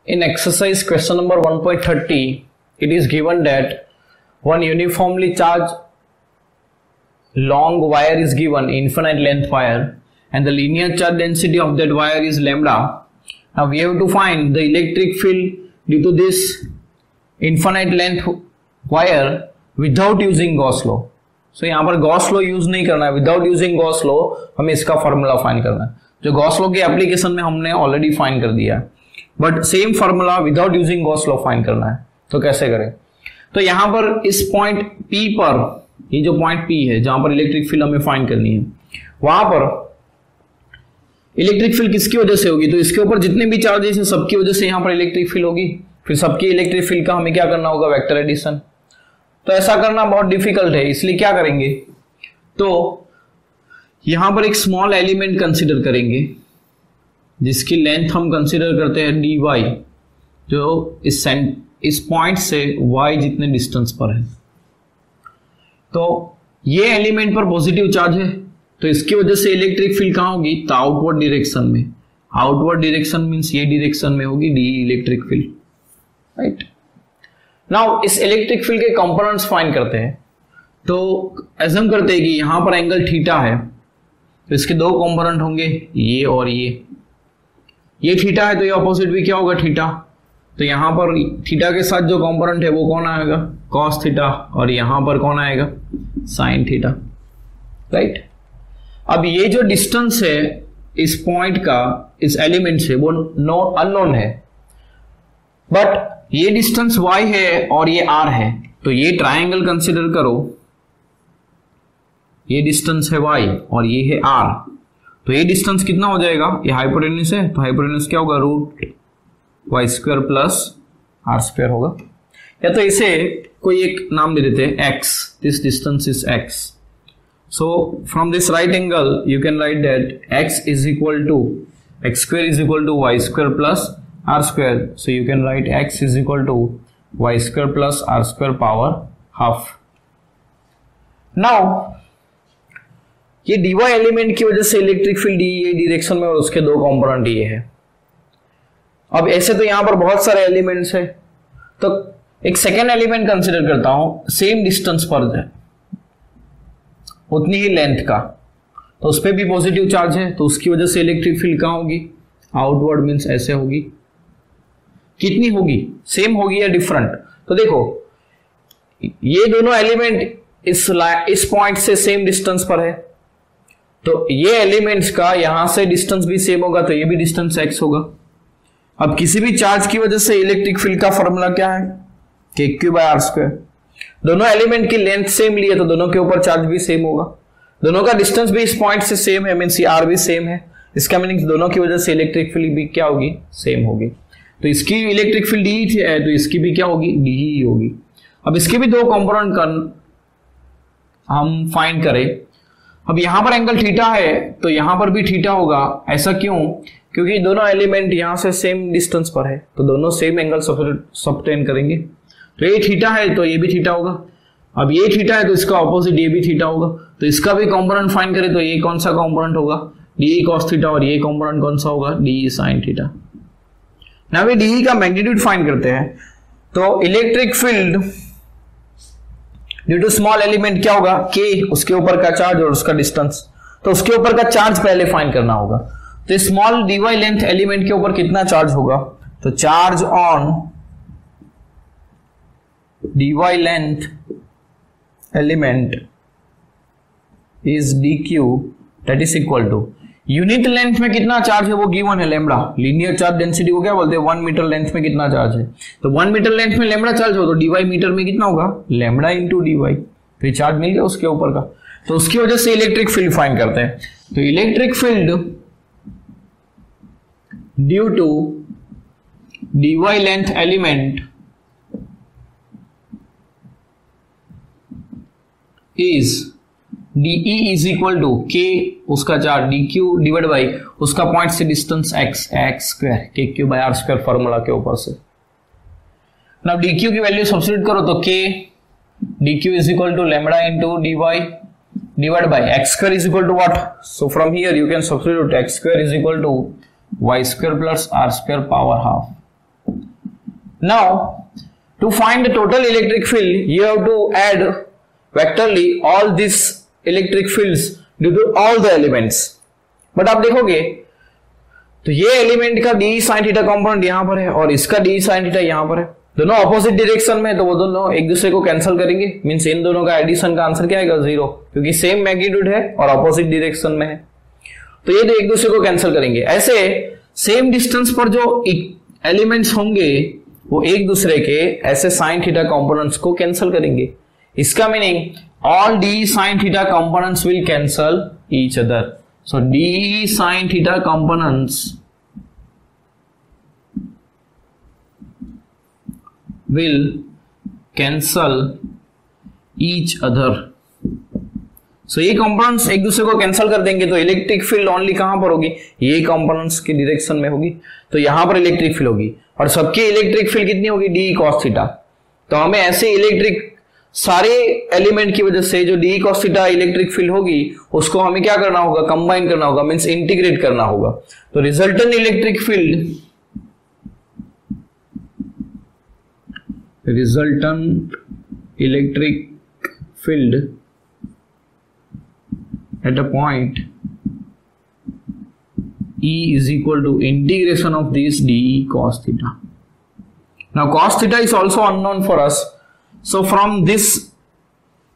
In exercise question number 1.30, it is given that one uniformly charged long wire is given, infinite length wire, and the linear charge density of that wire is lambda. Now we have to find the electric field due to this infinite length wire without using Gauss law. So यहाँ पर Gauss law use नहीं करना है, without using Gauss law हमें इसका formula find करना है, जो Gauss law के एप्लीकेशन में हमने ऑलरेडी फाइंड कर दिया है, but same formula without using Gauss law find करना है. तो कैसे करें? तो यहाँ पर इस पॉइंट P पर, ये जो पॉइंट P है जहां पर इलेक्ट्रिक फील्ड हमें फाइंड करनी है, वहां पर इलेक्ट्रिक फील्ड किसकी वजह से होगी? तो इसके ऊपर जितने भी चार्जेस हैं सबकी वजह से यहाँ पर इलेक्ट्रिक फील्ड होगी. फिर सबकी इलेक्ट्रिक फील्ड का हमें क्या करना होगा? Vector addition. तो ऐसा करना बहुत डिफिकल्ट है, इसलिए क्या करेंगे? तो यहां पर एक स्मॉल एलिमेंट कंसीडर करेंगे जिसकी लेंथ हम कंसीडर करते हैं dy, जो इस पॉइंट से y जितने डिस्टेंस पर है. तो ये एलिमेंट पर पॉजिटिव चार्ज है, तो इसकी वजह से इलेक्ट्रिक फील्ड कहां होगी? तो आउटवर्ड डायरेक्शन में. आउटवर्ड डायरेक्शन मींस ये डायरेक्शन में होगी D electric field, right. Now इस इलेक्ट्रिक फील्ड के कंपोनेंट्स फाइंड करते हैं. तो एज्यूम करते हैं कि यहां पर एंगल थीटा है, तो इसके दो कंपोनेंट होंगे, ये और ये थीटा है तो ये ऑपोजिट भी क्या होगा? थीटा. तो यहां पर थीटा के साथ जो कंपोनेंट है वो कौन आएगा? Cos theta. और यहां पर कौन आएगा? Sine theta, right. अब ये जो डिस्टेंस है इस पॉइंट का इस एलिमेंट से वो अननोन है, बट ये डिस्टेंस y है और ये r है. तो ये ट्रायंगल कंसीडर करो, ये डिस्टेंस है y और ये है r. तो ये डिस्टेंस कितना हो जाएगा? ये हाइपोटेन्यूस है, तो हाइपोटेन्यूस क्या होगा? Root y square plus r square होगा. या तो इसे कोई एक नाम दे देते हैं x. This distance is x. So from this right angle you can write that x is equal to x square is equal to y square plus r square. So you can write x is equal to y square plus r square power half. Now ये dy element की वजह से electric field ये direction में और उसके दो component ये है. अब ऐसे तो यहां पर बहुत सारे एलिमेंट्स है, तो एक सेकेंड एलिमेंट कंसिडर करता हूं सेम डिस्टेंस पर है, उतनी ही लेंथ का, तो उस पर भी पॉजिटिव चार्ज है, तो उसकी वजह से इलेक्ट्रिक फील्ड कहां होगी? आउटवर्ड मींस ऐसे होगी. कितनी होगी? सेम होगी या डिफरेंट? तो देखो ये दोनों एलिमेंट इस पॉइंट से सेम डिस्टेंस पर है, तो ये एलिमेंट्स का यहां से डिस्टेंस भी सेम होगा, तो ये भी डिस्टेंस x होगा. अब किसी भी चार्ज की वजह से इलेक्ट्रिक फील्ड का फॉर्मूला क्या है? kq/r². दोनों एलिमेंट की लेंथ सेम ली है तो दोनों के ऊपर चार्ज भी सेम होगा, दोनों का डिस्टेंस भी इस पॉइंट से सेम है, मींस r भी सेम है. इसका मीनिंग दोनों की वजह से इलेक्ट्रिक फील्ड भी क्या होगी? सेम होगी. तो इसकी इलेक्ट्रिक फील्ड डी है तो इसकी भी क्या होगी? डी ही होगी. अब इसके भी दो कंपोनेंट का हम फाइंड करें. अब यहां पर एंगल थीटा है तो यहां पर भी थीटा होगा. ऐसा क्यों? क्योंकि दोनों एलिमेंट यहां से सेम डिस्टेंस पर है, तो दोनों सेम एंगल सबटेन करेंगे. तो ये थीटा है तो ये भी थीटा होगा. अब ये थीटा है तो इसका ऑपोजिट ये भी थीटा होगा. तो इसका भी कंपोनेंट फाइंड करें तो ये कौन सा कंपोनेंट होगा? D cos theta. और ये कंपोनेंट कौन सा होगा? D sine theta. ना भी डी का मैग्नीट्यूड फाइंड करते हैं. तो electric field due to small element क्या होगा? के, उसके ऊपर का चार्ज और उसका डिस्टेंस. तो उसके ऊपर का चार्ज पहले फाइंड करना होगा. तो स्मॉल dy लेंथ एलिमेंट के ऊपर कितना चार्ज होगा? तो charge on dy length element is dq, that is equal to unit length में कितना चार्ज है वो गिवन है, लैम्बडा. लीनियर चार्ज डेंसिटी को क्या बोलते हैं? 1 मीटर लेंथ में कितना चार्ज है? तो 1 मीटर लेंथ में लैम्बडा चार्ज हो तो dy मीटर में कितना होगा? Lambda into dy. फिर चार्ज मिल गया उसके ऊपर का, तो उसकी वजह से इलेक्ट्रिक फील्ड फाइंड करते हैं. तो electric field due to dy length element is dE is equal to k, उसका चार्ज dq डिवाइड बाई उसका पॉइंट से distance x square kq/r² formula के ऊपर से. नाउ dq की वैल्यू सब्स्टिट्यूट करो तो k dq is equal to lambda into dy divide by x² is equal to what? So from here you can substitute x² is equal to y² plus r² power half. Now, to find the total electric field, you have to add vectorly all these electric fields due to all the elements. But आप देखोगे तो ये element का D sine theta component यहाँ पर है और इसका डी साइन थीटा यहाँ पर है, दोनों ऑपोजिट डायरेक्शन में, तो वो दोनों एक दूसरे को कैंसिल करेंगे, मींस इन दोनों का एडिशन का आंसर क्या आएगा 0, क्योंकि सेम मैग्नीट्यूड है और ऑपोजिट डायरेक्शन में है, तो ये तो एक दूसरे को कैंसिल करेंगे। ऐसे सेम डिस्टेंस पर जो एलिमेंट्स होंगे वो एक दूसरे के ऐसे साइन थीटा कंपोनेंट्स को कैंसिल करेंगे। इसका meaning all D sine theta components will cancel each other. So d sin theta components will cancel each other. So ये कंपोनेंट्स एक दूसरे को कैंसिल कर देंगे, तो इलेक्ट्रिक फील्ड ओनली कहां पर होगी, ये कंपोनेंट्स की डायरेक्शन में होगी, तो यहां पर इलेक्ट्रिक फील्ड होगी और सबकी इलेक्ट्रिक फील्ड कितनी होगी, डी कॉस थीटा। तो हमें ऐसे इलेक्ट्रिक सारे एलिमेंट की वजह से जो D cos theta electric field होगी उसको हमें क्या करना होगा, कंबाइन करना होगा, मींस इंटीग्रेट करना होगा। तो resultant electric field at a point E is equal to integration of this d cos theta. Now cos theta is also unknown for us. So from this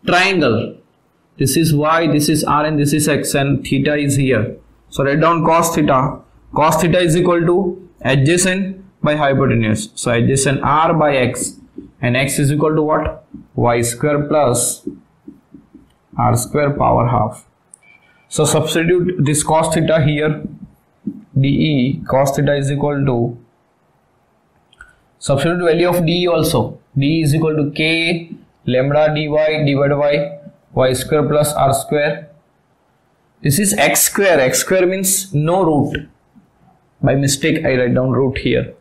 triangle, this is y, this is r and this is x and theta is here. So write down cos theta. Cos theta is equal to adjacent by hypotenuse. So adjacent r by x and x is equal to what? Y square plus r square power half. So substitute this cos theta here. dE cos theta is equal to, substitute value of dE also. d is equal to k lambda dy divided by y square plus r square. This is x square. X square means no root. By mistake I write down root here.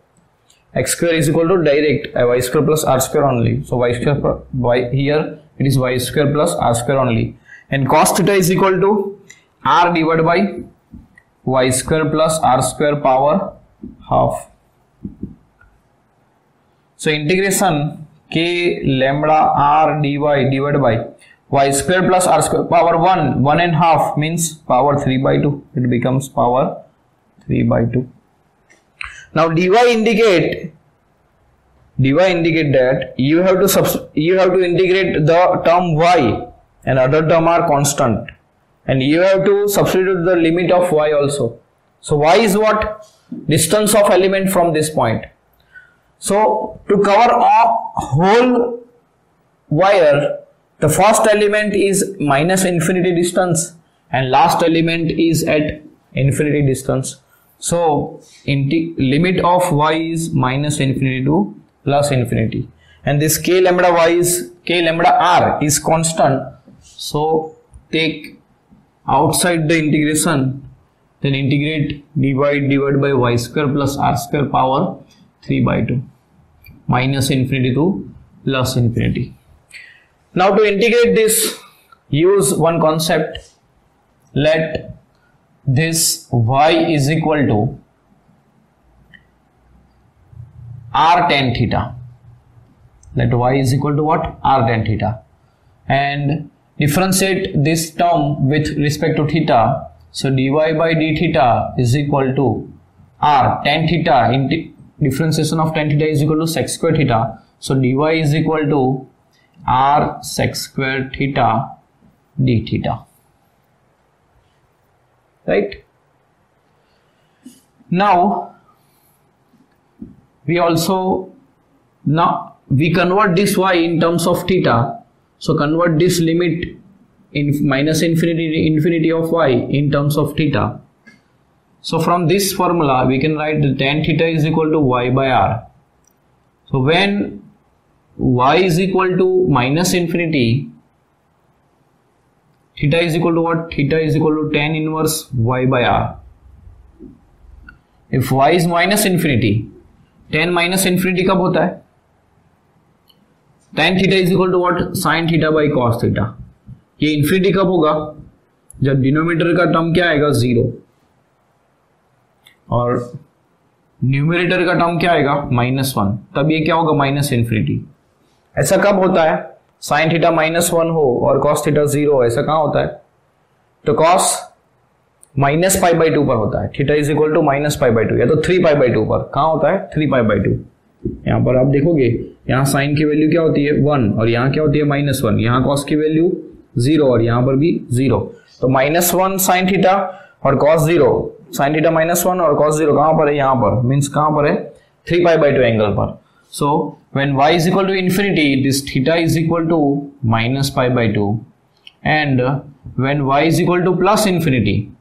X square is equal to direct y square plus r square only. So y square y here it is y square plus r square only. And cos theta is equal to r divided by y square plus r square power half. So integration k lambda r dy divided by y square plus r square power 1 and half means power 3 by 2. It becomes power 3 by 2. Now dy indicate that you have to integrate the term y and other term are constant, and you have to substitute the limit of y also. So y is what? Distance of element from this point. So to cover a whole wire, the first element is minus infinity distance and last element is at infinity distance. So limit of y is minus infinity to plus infinity, and this k lambda r is constant. So take outside the integration, then integrate dy divided by y square plus r square power 3 by 2, minus infinity to plus infinity. Now to integrate this, use one concept. Let this y is equal to r tan theta. Let y is equal to what? R tan theta. And differentiate this term with respect to theta. So dy by d theta is equal to r tan theta. Differentiation of tan theta is equal to sec square theta. So dy is equal to r sec square theta d theta. Right? Now we convert this y in terms of theta. So convert this limit in minus infinity to infinity of y in terms of theta. So from this formula we can write the tan theta is equal to y by r. So when y is equal to minus infinity, theta is equal to what? Theta is equal to tan inverse y by r. If y is minus infinity, tan minus infinity कब होता है? tan theta is equal to what? sin theta by cos theta. ये infinity कब होगा? जब denominator का term क्या आएगा? 0. और न्यूमरेटर का टर्म क्या आएगा -1, तब ये क्या होगा -इन्फिनिटी। ऐसा कब होता है, साइन थीटा -1 हो और कॉस थीटा 0 हो, ऐसा कहाँ होता है, तो कॉस -π/2 पर होता है, थीटा इज इक्वल टू -π/2 या तो 3π/2 पर। कहाँ होता है 3π/2। यहाँ पर आप देखोगे यहाँ साइन की वैल्यू क्या होती है 1 और यहाँ क्या होती है -1, यहाँ कॉस की वैल्यू 0 और यहाँ पर भी 0। तो -1 साइन थीटा और cos 0, sin थीटा -1 और cos 0 कहाँ पर है, यहाँ पर, मीन्स कहाँ पर है 3π/2 एंगल पर। So when y is equal to infinity this theta is equal to -π/2 and when y is equal to plus infinity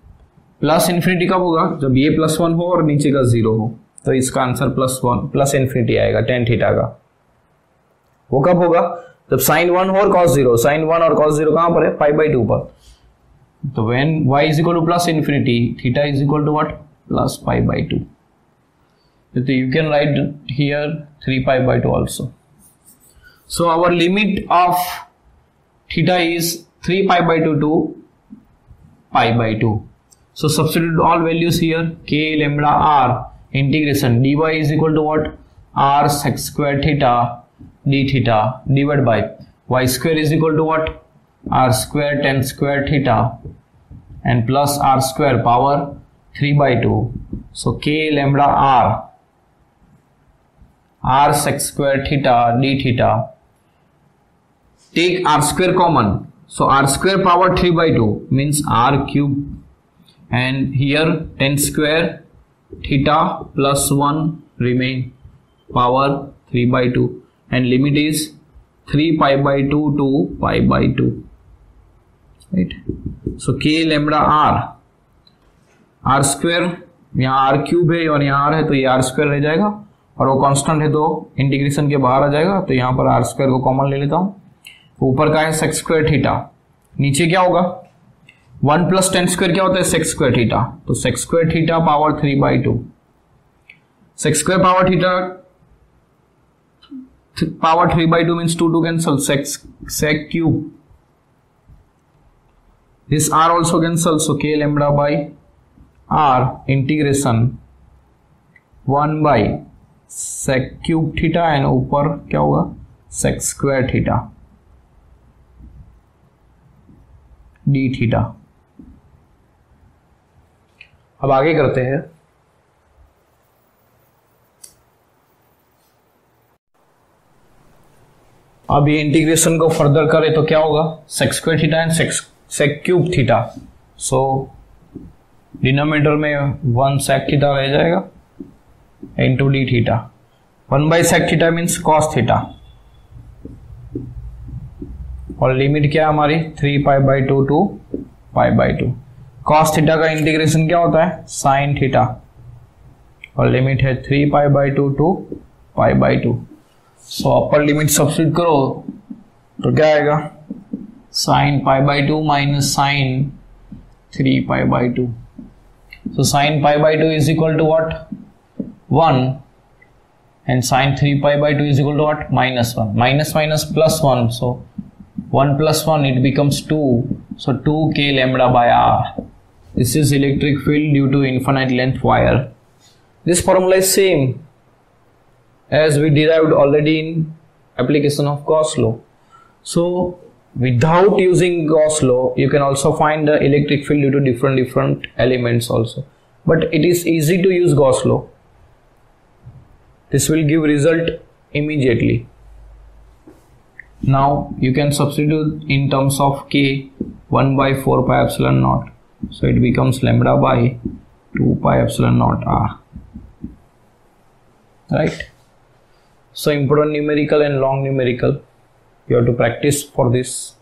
कब होगा, जब ये +1 हो और नीचे का 0 हो, तो इसका आंसर प्लस इन्फिनिटी आएगा tan थीटा का। वो कब होगा, जब sin 1 हो और cos 0, sin 1 और cos 0 कहाँ पर है π/2 पर। तो when y is equal to plus infinity, theta is equal to what, plus π/2. So you can write here 3π/2 also. So our limit of theta is 3π/2 to π/2. So substitute all values here, k lambda r integration dy is equal to what, r sec square theta d theta divided by y square is equal to what, r square tan square theta and plus r square power 3/2. So k lambda r sec square theta d theta, take r square common, so r square power 3/2 means r cube, and here tan square theta plus 1 remain power 3/2 and limit is 3π/2 to π/2, right? So k lambda r square, यहाँ r cube है और यहाँ r है तो ये r square रह जाएगा और वो कांस्टेंट है तो इंटीग्रेशन के बाहर आ जाएगा, तो यहाँ पर r स्क्वायर को कॉमन ले लेता हूँ। ऊपर का है सेक स्क्वायर थीटा, नीचे क्या होगा 1 प्लस tan स्क्वायर क्या होता है सेक स्क्वायर थीटा, तो sec square theta power 3/2, sec square power theta power 3/2 means 2 cancel, sec cube, this r also cancel, so k lambda by r integration 1 by sec cube theta and ऊपर क्या होगा sec square theta d theta। अब आगे करते हैं, अब ये integration को फर्दर करें तो क्या होगा sec square theta and sec cube theta, so denominator में 1 sec theta रह जाएगा into d theta, 1 by sec theta means cos theta और लिमिट क्या है हमारी 3π/2 टू π/2। cos थीटा का इंटीग्रेशन क्या होता है sin थीटा और लिमिट है 3π/2 to π/2। So upper limit substitute करो तो क्या आएगा sin π/2 minus sin 3π/2। So sin π/2 is equal to what 1 and sin 3π/2 is equal to what -1, minus minus plus 1, so 1 plus 1 it becomes 2, so 2 k lambda by r. This is electric field due to infinite length wire. This formula is same as we derived already in application of Gauss law. So without using Gauss law you can also find the electric field due to different elements also, but it is easy to use Gauss law. This will give result immediately. Now you can substitute in terms of k 1 by 4 pi epsilon naught, so it becomes lambda by 2 pi epsilon naught r, right? So important numerical and long numerical, you have to practice for this.